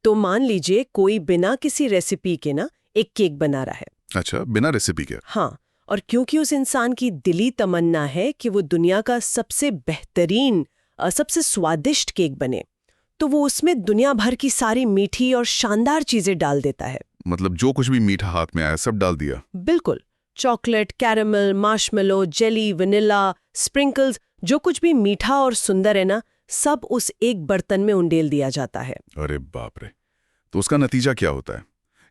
तो मान लीजिए कोई बिना किसी रेसिपी के ना एक केक बना रहा है। अच्छा, बिना रेसिपी के? हाँ, और क्योंकि उस इंसान की दिली तमन्ना है कि वो दुनिया का सबसे बेहतरीन सबसे स्वादिष्ट केक बने, तो वो उसमें दुनिया भर की सारी मीठी और शानदार चीजें डाल देता है। मतलब जो कुछ भी मीठा हाथ में आया सब डाल दिया? बिल्कुल। Chocolate, caramel, marshmallow, jelly, vanilla, sprinkles, जो कुछ भी मीठा और सुंदर है ना, सब उस एक बर्तन में उंडेल दिया जाता है। अरे बाप रे! तो उसका नतीजा क्या होता है?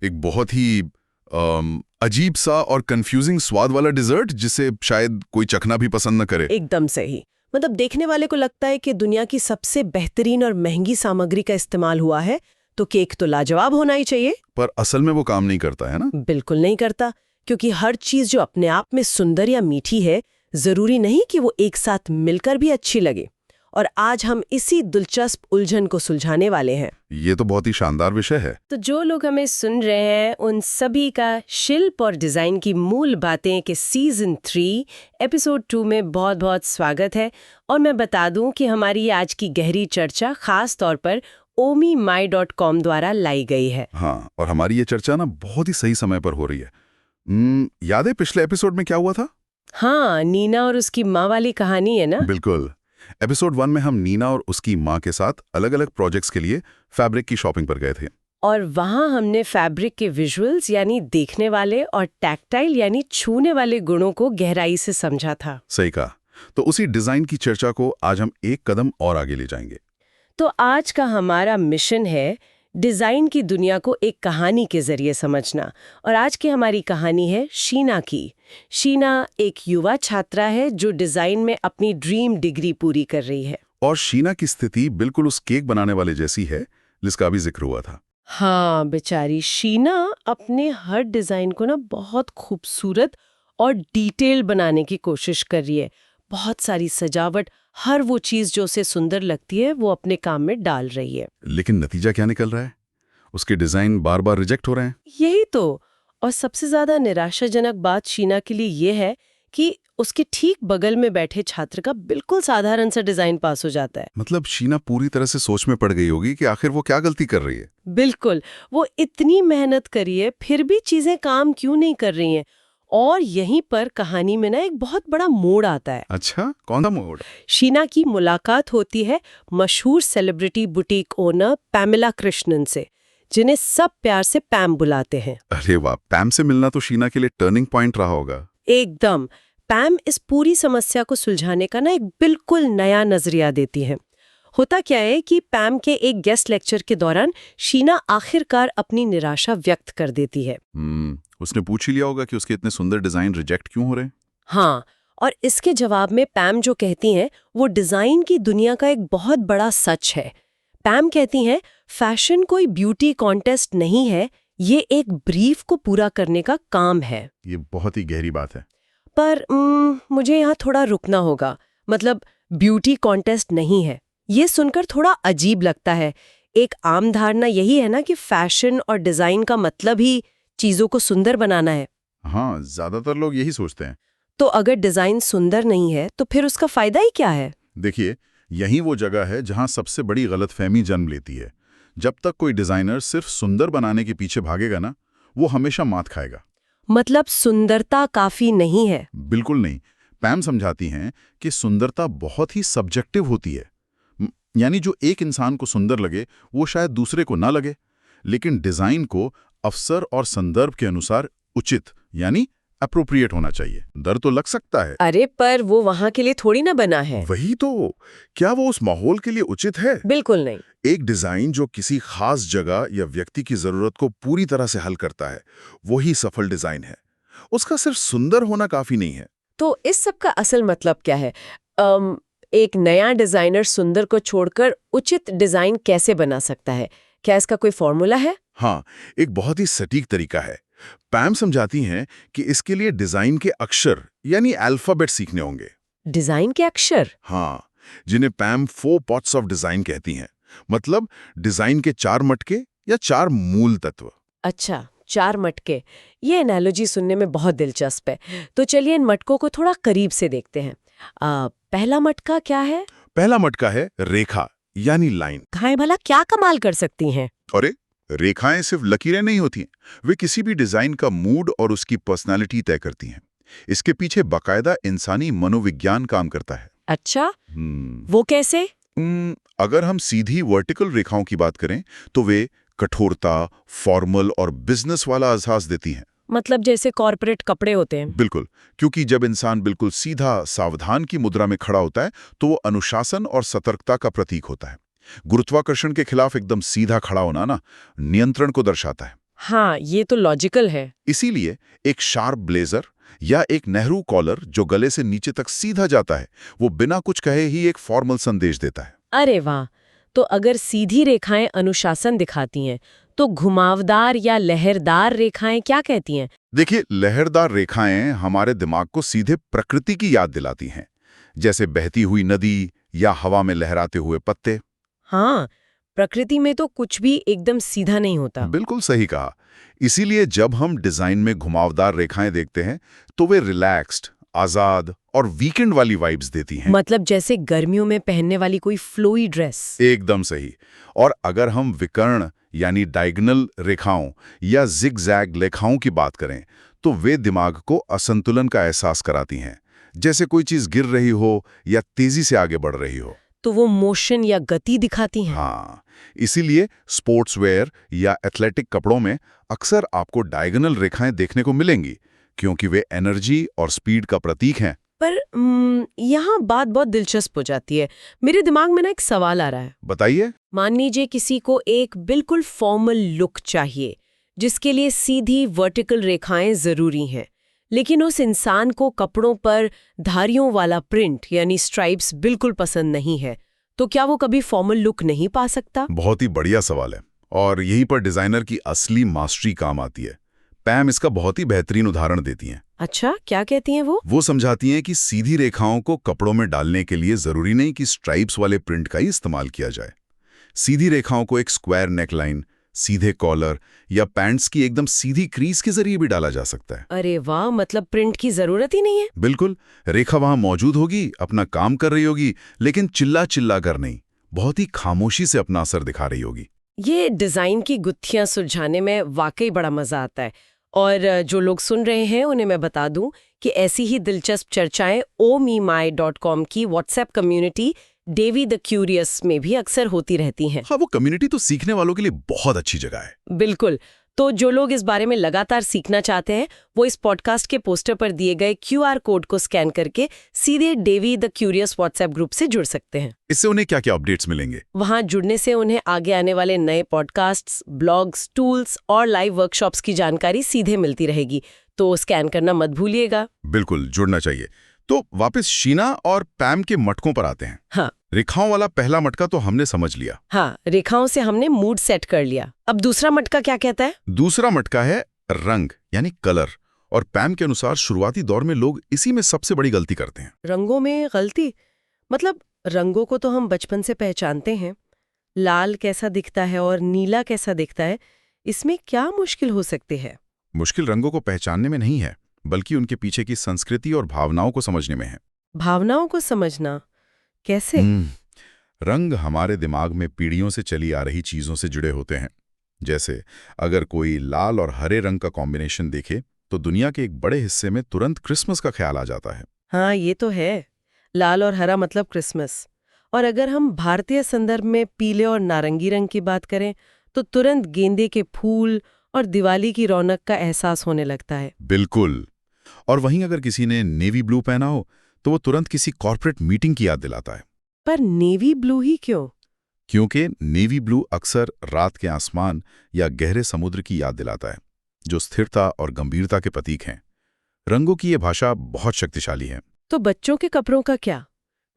एक बहुत ही अजीब सा और कंफ्यूजिंग स्वाद वाला डिजर्ट जिसे शायद कोई चखना भी पसंद न करे। एकदम सही। मतलब देखने वाले को लगता है कि दुनिया की सबसे बेहतरीन और महंगी सामग्री का इस्तेमाल हुआ है, तो केक तो लाजवाब होना ही चाहिए। पर असल में वो काम नहीं करता है ना? बिल्कुल नहीं करता, क्योंकि हर चीज जो अपने आप में सुंदर या मीठी है, जरूरी नहीं कि वो एक साथ मिलकर भी अच्छी लगे। और आज हम इसी दिलचस्प उलझन को सुलझाने वाले हैं। ये तो बहुत ही शानदार विषय है। तो जो लोग हमें सुन रहे हैं उन सभी का शिल्प और डिजाइन की मूल बातें के सीजन 3 एपिसोड 2 में बहुत बहुत स्वागत है। और मैं बता दूं कि हमारी आज की गहरी चर्चा खास तौर पर omimai.com द्वारा लाई गई है। हाँ, और हमारी ये चर्चा ना बहुत ही सही समय पर हो रही है। याद है पिछले एपिसोड में क्या हुआ था? हाँ, नीना और उसकी माँ वाली कहानी है ना? बिल्कुल। एपिसोड 1 में हम नीना और उसकी माँ के साथ अलग-अलग प्रोजेक्ट्स के लिए फैब्रिक की शॉपिंग पर गए थे। और वहाँ हमने फैब्रिक के विजुअल्स यानी देखने वाले और टैक्टाइल यानी छूने वाले गुणों को गहराई से समझा था। सही कहा। तो उसी डिजाइन की चर्चा को आज हम एक कदम और आगे ले जाएंगे। तो आज का हमारा मिशन है डिजाइन की दुनिया को एक कहानी के जरिए समझना। और आज की हमारी कहानी है शीना की। शीना एक युवा छात्रा है जो डिजाइन में अपनी ड्रीम डिग्री पूरी कर रही है। और शीना की स्थिति बिल्कुल उस केक बनाने वाले जैसी है जिसका अभी जिक्र हुआ था। हाँ, बेचारी शीना अपने हर डिजाइन को ना बहुत खूबसूरत और डिटेल बनाने की कोशिश कर रही है। बहुत सारी सजावट, हर वो चीज जो उसे सुंदर लगती है वो अपने काम में डाल रही है। लेकिन नतीजा क्या निकल रहा है? उसके डिजाइन बार बार रिजेक्ट हो रहे हैं। यही तो। और सबसे ज्यादा निराशाजनक बात शीना के लिए ये है कि उसके ठीक बगल में बैठे छात्र का बिल्कुल साधारण सा डिजाइन पास हो जाता है। मतलब शीना पूरी तरह से सोच में पड़ गई होगी कि आखिर वो क्या गलती कर रही है। बिल्कुल, वो इतनी मेहनत करी है फिर भी चीजें काम क्यों नहीं कर रही हैं। और यहीं पर कहानी में ना एक बहुत बड़ा मोड़ आता है। अच्छा, कौन सा मोड़? शीना की मुलाकात होती है मशहूर celebrity boutique owner Pamela Krishnan से, जिन्हें सब प्यार से पैम बुलाते हैं। अरे वाह, पैम से मिलना तो शीना के लिए टर्निंग पॉइंट रहा होगा। एकदम। पैम इस पूरी समस्या को सुलझाने का ना एक बिल्कुल नया नजरिया देती है। होता क्या है कि पैम के एक गेस्ट लेक्चर के दौरान शीना आखिरकार अपनी निराशा व्यक्त कर देती है। उसने पूछ ही लिया होगा कि उसके इतने सुंदर डिजाइन रिजेक्ट क्यों हो रहे हैं। हाँ, और इसके जवाब में पैम जो कहती हैं वो डिजाइन की दुनिया का एक बहुत बड़ा सच है। पैम कहती हैं फैशन कोई ब्यूटी कॉन्टेस्ट नहीं है, ये एक ब्रीफ को पूरा करने का काम है। ये बहुत ही गहरी बात है। पर मुझे यहाँ थोड़ा रुकना होगा। मतलब ब्यूटी कॉन्टेस्ट नहीं है, ये सुनकर थोड़ा अजीब लगता है। एक आम धारणा यही है ना कि फैशन और डिजाइन का मतलब ही चीजों को सुंदर बनाना है। हाँ, ज्यादातर लोग यही सोचते हैं। तो अगर डिजाइन सुंदर नहीं है तो फिर उसका फायदा ही क्या है? देखिए, यही वो जगह है जहां सबसे बड़ी गलतफहमी जन्म लेती है। जब तक कोई डिजाइनर सिर्फ सुंदर बनाने के पीछे भागेगा ना, वो हमेशा मात खाएगा। मतलब सुंदरता काफी नहीं है? बिल्कुल नहीं। पैम समझाती हैं कि सुंदरता बहुत ही सब्जेक्टिव होती है। यानी जो एक इंसान को सुंदर लगे वो शायद दूसरे को ना लगे। लेकिन डिजाइन को अवसर और संदर्भ के अनुसार उचित यानी अप्रोप्रिएट होना चाहिए। डर तो लग सकता है। अरे पर वो वहां के लिए थोड़ी ना बना है। वही तो। क्या वो उस माहौल के लिए उचित है? बिल्कुल नहीं। एक डिजाइन जो किसी खास जगह या व्यक्ति की जरूरत को पूरी तरह से हल करता है, वही सफल डिजाइन है। उसका सिर्फ सुंदर होना काफी नहीं है। तो इस सब का असल मतलब क्या है? एक नया डिजाइनर सुंदर को छोड़कर उचित डिजाइन कैसे बना सकता है? क्या इसका कोई फॉर्मूला है? हाँ, एक बहुत ही सटीक तरीका है। पैम समझाती हैं कि इसके लिए डिजाइन के अक्षर यानी अल्फाबेट सीखने होंगे। डिजाइन के अक्षर? हाँ, जिन्हें पैम 4 पॉट्स ऑफ डिजाइन कहती हैं। मतलब डिजाइन के 4 मटके या 4 मूल तत्व। अच्छा, 4 मटके। ये एनालॉजी सुनने में बहुत दिलचस्प है। तो चलिए इन मटकों को थोड़ा करीब से देखते हैं। पहला मटका क्या है? पहला मटका है रेखा यानी लाइन। रेखाएं भला क्या कमाल कर सकती हैं? अरे रेखाएं सिर्फ लकीरें नहीं होती हैं, वे किसी भी डिजाइन का मूड और उसकी पर्सनालिटी तय करती हैं। इसके पीछे बाकायदा इंसानी मनोविज्ञान काम करता है। अच्छा, वो कैसे? अगर हम सीधी वर्टिकल रेखाओं की बात करें तो वे कठोरता, फॉर्मल और बिजनेस वाला एहसास देती हैं। मतलब जैसे कॉर्पोरेट कपड़े होते हैं। बिल्कुल, क्योंकि जब इंसान बिल्कुल सीधा सावधान की मुद्रा में खड़ा होता है तो वो अनुशासन और सतर्कता का प्रतीक होता है। गुरुत्वाकर्षण के खिलाफ एकदम सीधा खड़ा होना ना नियंत्रण को दर्शाता है। हाँ, ये तो लॉजिकल है। इसीलिए एक शार्प ब्लेजर या एक नेहरू कॉलर जो गले से नीचे तक सीधा जाता है, वो बिना कुछ कहे ही एक फॉर्मल संदेश देता है। अरे वाह! तो अगर सीधी रेखाएं अनुशासन दिखाती हैं, तो घुमावदार या लहरदार रेखाएं क्या कहती हैं? देखिए, लहरदार रेखाएं हमारे दिमाग को सीधे प्रकृति की याद दिलाती हैं, जैसे बहती हुई नदी या हवा में लहराते हुए पत्ते। हाँ, प्रकृति में तो कुछ भी एकदम सीधा नहीं होता। बिल्कुल सही कहा। इसीलिए जब हम डिजाइन में घुमावदार रेखाएं देखते हैं तो वे रिलैक्स्ड, आजाद और वीकेंड वाली वाइब्स देती हैं। मतलब जैसे गर्मियों में पहनने वाली कोई फ्लोई ड्रेस। एकदम सही। और अगर हम विकर्ण यानी डायगोनल रेखाओं या जिग-जैग रेखाओं की बात करें तो वे दिमाग को असंतुलन का एहसास कराती हैं, जैसे कोई चीज गिर रही हो या तेजी से आगे बढ़ रही हो। तो वो मोशन या गति दिखाती हैं। हाँ, इसीलिए स्पोर्ट्सवेयर या एथलेटिक कपड़ों में अक्सर आपको डायगोनल रेखाएं देखने को मिलेंगी, क्योंकि वे एनर्जी और स्पीड का प्रतीक हैं। पर यहाँ बात बहुत दिलचस्प हो जाती है। मेरे दिमाग में ना एक सवाल आ रहा है। बताइए। मान लीजिए किसी को एक बिल्कुल फॉर्मल लुक चाहिए, जिसके लिए सीधी वर्टिकल रेखाएं जरूरी हैं, लेकिन उस इंसान को कपड़ों पर धारियों वाला प्रिंट यानी स्ट्राइप्स बिल्कुल पसंद नहीं है, तो क्या वो कभी फॉर्मल लुक नहीं पा सकता? बहुत ही बढ़िया सवाल है, और यहीं पर डिजाइनर की असली मास्टरी काम आती है। पैम इसका बहुत ही बेहतरीन उदाहरण देती हैं। अच्छा, क्या कहती हैं वो? वो समझाती हैं कि सीधी रेखाओं को कपड़ों में डालने के लिए जरूरी नहीं कि स्ट्राइप्स वाले प्रिंट का ही इस्तेमाल किया जाए। सीधी रेखाओं को एक स्क्वायर नेकलाइन, सीधे कॉलर या पैंट्स की एकदम सीधी क्रीज के जरिए भी डाला जा सकता है। अरे वाह, मतलब प्रिंट की जरूरत ही नहीं है। बिल्कुल, रेखा वहां मौजूद होगी, अपना काम कर रही होगी, लेकिन चिल्ला चिल्ला कर नहीं, बहुत ही खामोशी से अपना असर दिखा रही होगी। ये डिजाइन की गुत्थियां सुलझाने में वाकई बड़ा मजा आता है। और जो लोग सुन रहे हैं उन्हें मैं बता दूं कि ऐसी ही दिलचस्प चर्चाएं omemai.com की WhatsApp community Davy the curious में भी अक्सर होती रहती हैं। हाँ, वो कम्युनिटी तो सीखने वालों के लिए बहुत अच्छी जगह है। बिल्कुल। तो जो लोग इस बारे में लगातार सीखना चाहते हैं, वो इस पॉडकास्ट के पोस्टर पर दिए गए QR कोड को स्कैन करके सीधे Davy the curious WhatsApp group से जुड़ सकते हैं। इससे उन्हें क्या क्या अपडेट्स मिलेंगे? वहां जुड़ने से उन्हें आगे आने वाले नए पॉडकास्ट्स, ब्लॉग्स, टूल्स और लाइव वर्कशॉप्स की जानकारी सीधे मिलती रहेगी, तो स्कैन करना मत भूलिएगा। बिल्कुल, जुड़ना चाहिए। तो वापस शीना और पैम के मटकों पर आते हैं। हाँ, रेखाओं वाला पहला मटका तो हमने समझ लिया। हाँ, रेखाओं से हमने मूड सेट कर लिया। अब दूसरा मटका क्या कहता है? दूसरा मटका है रंग यानी कलर, और पैम के अनुसार शुरुआती दौर में लोग इसी में सबसे बड़ी गलती करते हैं। रंगों में गलती? मतलब रंगों को तो हम बचपन से पहचानते हैं, लाल कैसा दिखता है और नीला कैसा दिखता है, इसमें क्या मुश्किल हो सकती है? मुश्किल रंगों को पहचानने में नहीं है, बल्कि उनके पीछे की संस्कृति और भावनाओं को समझने में है। भावनाओं को समझना कैसे? रंग हमारे दिमाग में पीढ़ियों से चली आ रही चीजों से जुड़े होते हैं। जैसे अगर कोई लाल और हरे रंग का कॉम्बिनेशन देखे तो दुनिया के एक बड़े हिस्से में तुरंत क्रिसमस का ख्याल आ जाता है। हाँ, ये तो है। लाल और हरा मतलब क्रिसमस। और अगर हम भारतीय संदर्भ में पीले और नारंगी रंग की बात करें तो तुरंत गेंदे के फूल और दिवाली की रौनक का एहसास होने लगता है। बिल्कुल। और वहीं अगर किसी ने नेवी ब्लू पहना हो तो वो तुरंत किसी कॉर्पोरेट मीटिंग की याद दिलाता है। पर नेवी ब्लू ही क्यों? क्योंकि नेवी ब्लू अक्सर रात के आसमान या गहरे समुद्र की याद दिलाता है, जो स्थिरता और गंभीरता के प्रतीक हैं। रंगों की ये भाषा बहुत शक्तिशाली है। तो बच्चों के कपड़ों का क्या?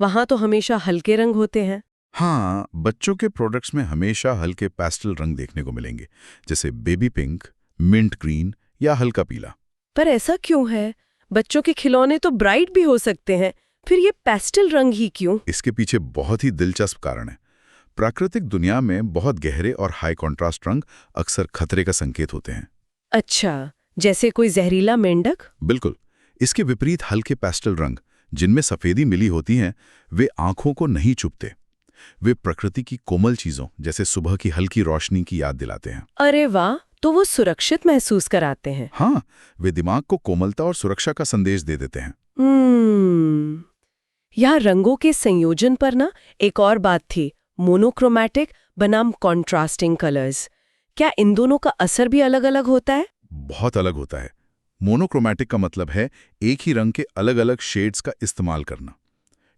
वहां तो हमेशा हल्के रंग होते हैं। हाँ, बच्चों के प्रोडक्ट्स में हमेशा हल्के पेस्टल रंग देखने को मिलेंगे, जैसे बेबी पिंक, मिंट ग्रीन या हल्का पीला। पर ऐसा क्यों है? बच्चों के खिलौने तो ब्राइट भी हो सकते हैं, फिर ये पेस्टल रंग ही क्यों? इसके पीछे बहुत ही दिलचस्प कारण है। प्राकृतिक दुनिया में बहुत गहरे और हाई कॉन्ट्रास्ट रंग अक्सर खतरे का संकेत होते हैं। अच्छा, जैसे कोई जहरीला मेंढक? बिल्कुल। इसके विपरीत हल्के पेस्टल रंग, जिनमें सफेदी मिली होती हैं, वे आंखों को नहीं चुभते। वे प्रकृति की कोमल चीजों जैसे सुबह की हल्की रोशनी की याद दिलाते हैं। अरे वाह, तो वो सुरक्षित महसूस कराते हैं। हाँ, वे दिमाग को कोमलता और सुरक्षा का संदेश दे देते हैं। यहाँ रंगों के संयोजन पर ना एक और बात थी, मोनोक्रोमैटिक बनाम कॉन्ट्रास्टिंग कलर्स। क्या इन दोनों का असर भी अलग अलग होता है? बहुत अलग होता है। मोनोक्रोमैटिक का मतलब है एक ही रंग के अलग अलग शेड्स का इस्तेमाल करना।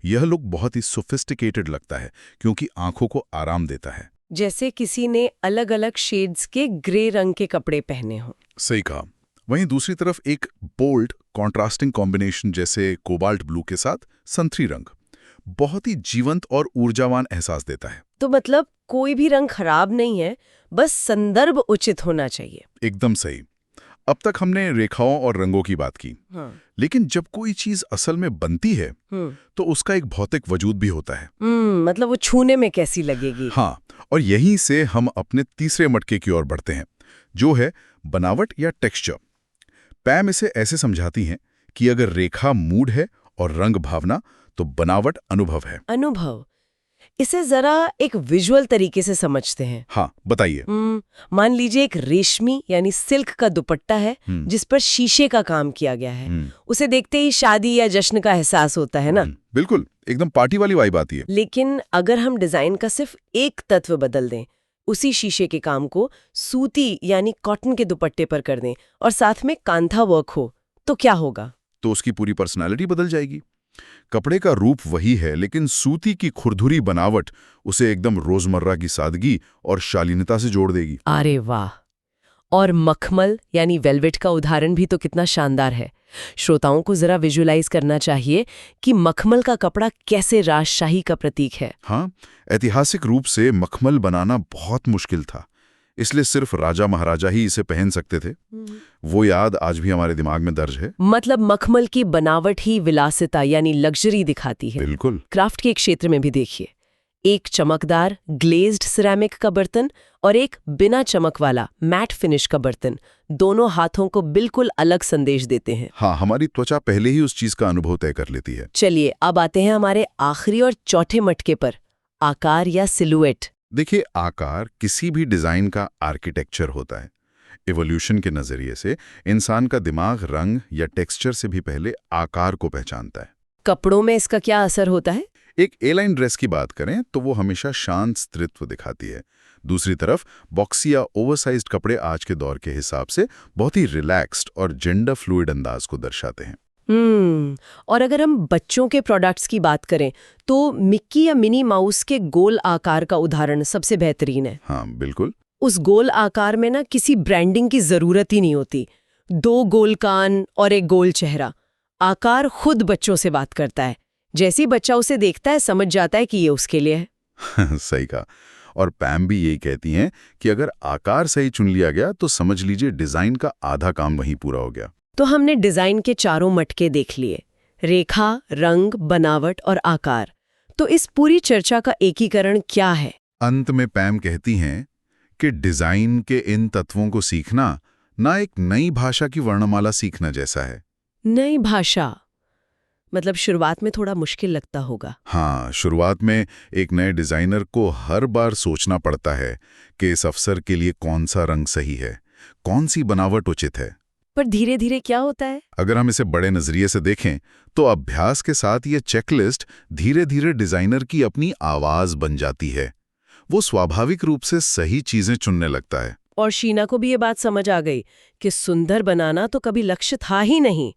यह लुक बहुत ही सोफिस्टिकेटेड लगता है क्योंकि आंखों को आराम देता है। जैसे किसी ने अलग अलग शेड्स के ग्रे रंग के कपड़े पहने हों। सही कहा। वहीं दूसरी तरफ एक बोल्ड कॉन्ट्रास्टिंग कॉम्बिनेशन जैसे कोबाल्ट ब्लू के साथ संतरी रंग बहुत ही जीवंत और ऊर्जावान एहसास देता है। तो मतलब कोई भी रंग खराब नहीं है, बस संदर्भ उचित होना चाहिए। एकदम सही। अब तक हमने रेखाओं और रंगों की बात की। हाँ। लेकिन जब कोई चीज असल में बनती है तो उसका एक भौतिक वजूद भी होता है। मतलब वो छूने में कैसी लगेगी। हाँ, और यहीं से हम अपने तीसरे मटके की ओर बढ़ते हैं, जो है बनावट या टेक्सचर। पैम इसे ऐसे समझाती हैं कि अगर रेखा मूड है और रंग भावना, तो बनावट अनुभव है। अनुभव, इसे जरा एक विजुअल तरीके से समझते हैं। हाँ, बताइए। मान लीजिए एक रेशमी यानी सिल्क का दुपट्टा है जिस पर शीशे का काम किया गया है। उसे देखते ही शादी या जश्न का एहसास होता है ना। बिल्कुल, एकदम पार्टी वाली वाइब आती है। लेकिन अगर हम डिजाइन का सिर्फ एक तत्व बदल दें, उसी शीशे के काम को सूती यानी कॉटन के दुपट्टे पर कर दें और साथ में कांथा वर्क हो, तो क्या होगा? तो उसकी पूरी पर्सनालिटी बदल जाएगी। कपड़े का रूप वही है, लेकिन सूती की खुरदुरी बनावट उसे एकदम रोजमर्रा की सादगी और शालीनता से जोड़ देगी। अरे वाह! और मखमल यानी वेलवेट का उदाहरण भी तो कितना शानदार है। श्रोताओं को जरा विजुअलाइज करना चाहिए कि मखमल का कपड़ा कैसे राजशाही का प्रतीक है। हाँ, ऐतिहासिक रूप से मखमल बनाना बहुत मुश्किल था, इसलिए सिर्फ राजा महाराजा ही इसे पहन सकते थे। वो याद आज भी हमारे दिमाग में दर्ज है। मतलब मखमल की बनावट ही विलासिता यानी लग्जरी दिखाती है। बिल्कुल। क्राफ्ट के क्षेत्र में भी देखिए, एक चमकदार ग्लेज्ड सिरेमिक का बर्तन और एक बिना चमक वाला मैट फिनिश का बर्तन, दोनों हाथों को बिल्कुल अलग संदेश देते हैं। हाँ, हमारी त्वचा पहले ही उस चीज का अनुभव तय कर लेती है। चलिए अब आते हैं हमारे आखिरी और चौथे मटके पर, आकार या सिलुएट। देखिए, आकार किसी भी डिजाइन का आर्किटेक्चर होता है। इवोल्यूशन के नजरिए से इंसान का दिमाग रंग या टेक्सचर से भी पहले आकार को पहचानता है। कपड़ों में इसका क्या असर होता है? एक ए-लाइन ड्रेस की बात करें तो वो हमेशा शांत स्त्रीत्व दिखाती है। दूसरी तरफ बॉक्सी या ओवरसाइज्ड कपड़े आज के दौर के हिसाब से बहुत ही रिलैक्स्ड और जेंडर फ्लूइड अंदाज को दर्शाते हैं। और अगर हम बच्चों के प्रोडक्ट्स की बात करें तो मिक्की या मिनी माउस के गोल आकार का उदाहरण सबसे बेहतरीन है। हाँ, बिल्कुल। उस गोल आकार में ना किसी ब्रांडिंग की जरूरत ही नहीं होती। 2 गोल कान और एक गोल चेहरा, आकार खुद बच्चों से बात करता है। जैसे ही बच्चा उसे देखता है समझ जाता है कि ये उसके लिए है। सही कहा। और पैम भी यही कहती हैं कि अगर आकार सही चुन लिया गया तो समझ लीजिए डिजाइन का आधा काम वहीं पूरा हो गया। तो हमने डिजाइन के चारों मटके देख लिए, रेखा, रंग, बनावट और आकार। तो इस पूरी चर्चा का एकीकरण क्या है? अंत में पैम कहती हैं कि डिजाइन के इन तत्वों को सीखना ना एक नई भाषा की वर्णमाला सीखना जैसा है। नई भाषा मतलब शुरुआत में थोड़ा मुश्किल लगता होगा। हाँ, शुरुआत में एक नए डिजाइनर को हर बार सोचना पड़ता है कि इस अवसर के लिए कौन सा रंग सही है, कौन सी बनावट उचित है। पर धीरे धीरे क्या होता है? अगर हम इसे बड़े नजरिए से देखें तो अभ्यास के साथ ये चेकलिस्ट धीरे धीरे डिजाइनर की अपनी आवाज बन जाती है। वो स्वाभाविक रूप से सही चीजें चुनने लगता है। और शीना को भी ये बात समझ आ गई कि सुंदर बनाना तो कभी लक्ष्य था ही नहीं,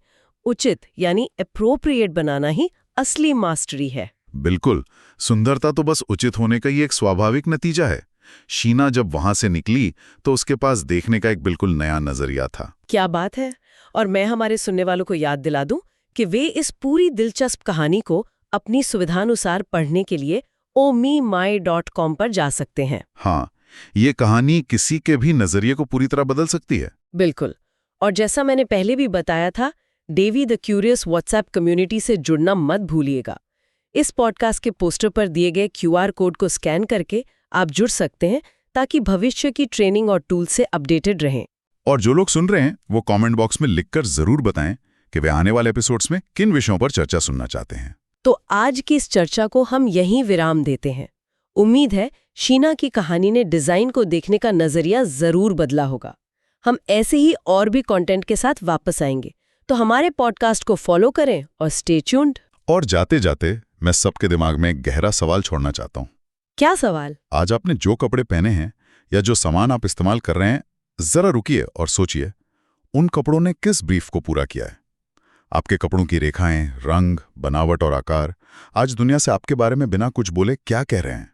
उचित यानी एप्रोप्रिएट बनाना ही असली मास्टरी है। बिल्कुल, सुंदरता तो बस उचित होने का ही एक स्वाभाविक नतीजा है। शीना जब वहां से निकली तो उसके पास देखने का एक बिल्कुल नया नजरिया था। क्या बात है। और मैं हमारे सुनने वालों को याद दिला दूं कि वे इस पूरी दिलचस्प कहानी को अपनी सुविधानुसार पढ़ने के लिए omemai.com पर जा सकते हैं। हाँ, ये कहानी किसी के भी नजरिए को पूरी तरह बदल सकती है। बिल्कुल। और जैसा मैंने पहले भी बताया था, Davy the curious WhatsApp community से जुड़ना मत भूलिएगा। इस पॉडकास्ट के पोस्टर पर दिए गए QR कोड को स्कैन करके आप जुड़ सकते हैं ताकि भविष्य की ट्रेनिंग और टूल से अपडेटेड रहें। और जो लोग सुन रहे हैं वो कमेंट बॉक्स में लिखकर जरूर बताएं कि वे आने वाले एपिसोड्स में किन विषयों पर चर्चा सुनना चाहते हैं। तो आज की इस चर्चा को हम यहीं विराम देते हैं। उम्मीद है शीना की कहानी ने डिजाइन को देखने का नजरिया जरूर बदला होगा। हम ऐसे ही और भी कंटेंट के साथ वापस आएंगे, तो हमारे पॉडकास्ट को फॉलो करें और स्टे ट्यून्ड। और जाते जाते मैं सबके दिमाग में एक गहरा सवाल छोड़ना चाहता हूँ। क्या सवाल? आज आपने जो कपड़े पहने हैं या जो सामान आप इस्तेमाल कर रहे हैं, जरा रुकिए और सोचिए, उन कपड़ों ने किस ब्रीफ को पूरा किया है? आपके कपड़ों की रेखाएं, रंग, बनावट और आकार आज दुनिया से आपके बारे में बिना कुछ बोले क्या कह रहे हैं?